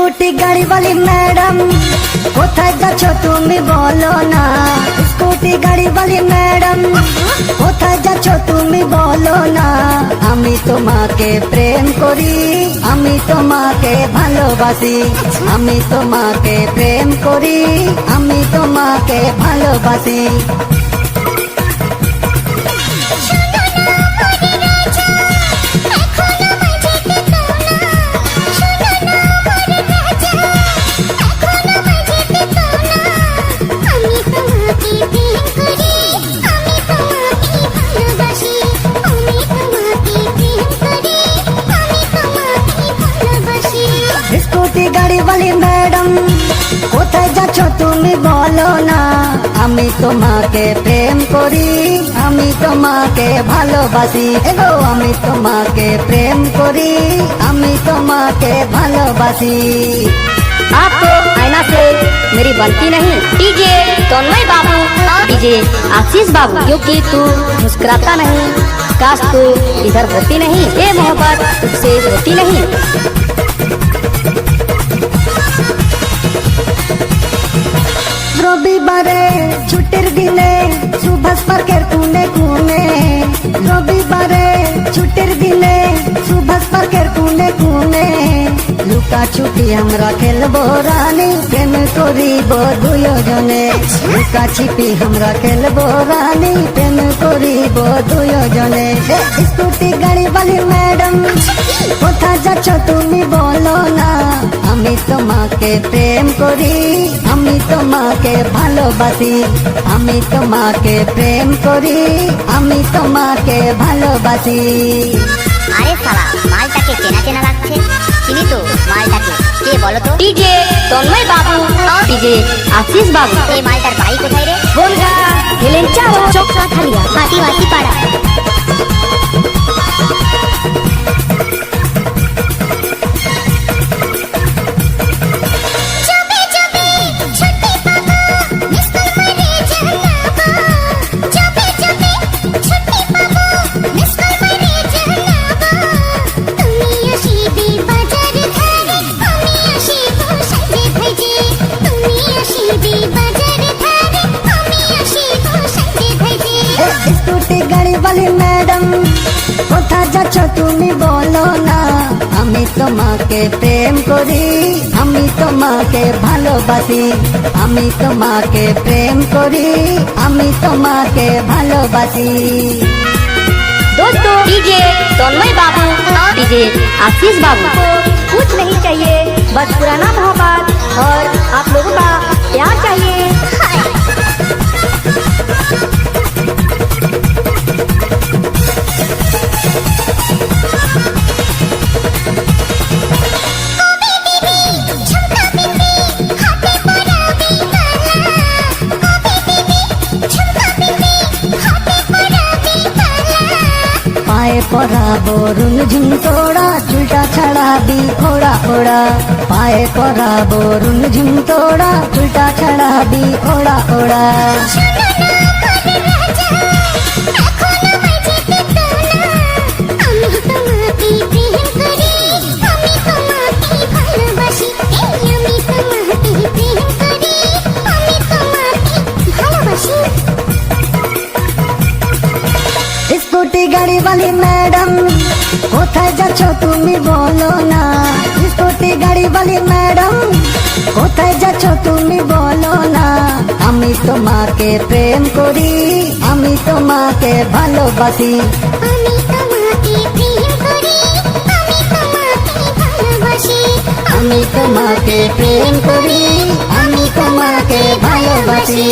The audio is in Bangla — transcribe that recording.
স্কুটি গাড়িওয়ালি ম্যাডাম কোথায় যাচ্ছ তুমি বলো না। স্কুটি গাড়িওয়ালি ম্যাডাম কোথায় যাচ্ছ তুমি বলো না। আমি তোমাকে প্রেম করি, আমি তোমাকে ভালোবাসি, আমি তোমাকে প্রেম করি, আমি তোমাকে ভালোবাসি। স্কুটি গাড়িওয়ালি ম্যাডাম কোথায় যাচ্ছ তুমি বলো না। আমি তোমাকে প্রেম করি, আমি তোমাকে ভালোবাসি, এগো আমি তোমাকে প্রেম করি, আমি তোমাকে ভালোবাসি। आपको आईना से मेरी बनती नहीं। डीजे तन्मय बाबू, डीजे आशीष बाबू, क्योंकि तू मुस्कुराता नहीं, काश तू इधर होती नहीं, ये मोहब्बत तुझसे होती नहीं। রবিবারে ছুটির দিনে সুভাষ পার্কের কোণে কোণে, রবিবারে ছুটির দিনে সুভাষ পার্কের কোণে কোণে লুকা ছুটি আমরা খেলবো রানী, প্রেম করিব দুজনে। লুকা ছিপি আমরা খেলবো রানী, প্রেম করিব দুজনে। স্কুটি গাড়িওয়ালি ম্যাডাম কোথায় যাচ্ছ তুমি বলো না। আমি তোমাকে প্রেম করি, আমি তোমাকে ভালোবাসি, আমি তোমাকে প্রেম করি, আমি তোমাকে ভালোবাসি। আরে সালা, মালটাকে চেনা চেনা লাগছে। চিনি তো মালটাকে, কে বলো তো? डीजे तन्मय बाबू, डीजे आशीष बाबू। এই মালটার বাড়ি কোথায় রে? बोलगा हेलेंचा चौका थालिया মাটি মাটি পাড়া। স্কুটি গাড়িওয়ালি ম্যাডাম কোথায় যাচ্ছ তুমি বলো না। আমি তোমাকে প্রেম করি, আমি তোমাকে ভালোবাসি, আমি তোমাকে প্রেম করি, আমি তোমাকে ভালোবাসি। दोस्तों डीजे तन्मय बाबू, डीजे आशीष बाबू को कुछ नहीं चाहिए, बस पुराना मोहब्बत और आप लोगों का प्यार चाहिए। পায়ে পরাবো রুনঝুন তোড়া, চুলটা ছাড়াবি ওড়া ওড়া। পায়ে পরাবো রুনঝুন তোড়া, চুলটা ছাড়াবি ওড়া ওড়া। স্কুটি গাড়িওয়ালি ম্যাডাম কোথায় যাচ্ছ তুমি বলো না। স্কুটি গাড়িওয়ালি ম্যাডাম কোথায় যাচ্ছ তুমি বলো না। আমি তোমাকে প্রেম করি, আমি তোমাকে ভালোবাসি, আমি তোমাকে প্রেম করি, আমি তোমাকে ভালোবাসি। আমি তোমাকে প্রেম করি, আমি তোমাকে ভালোবাসি।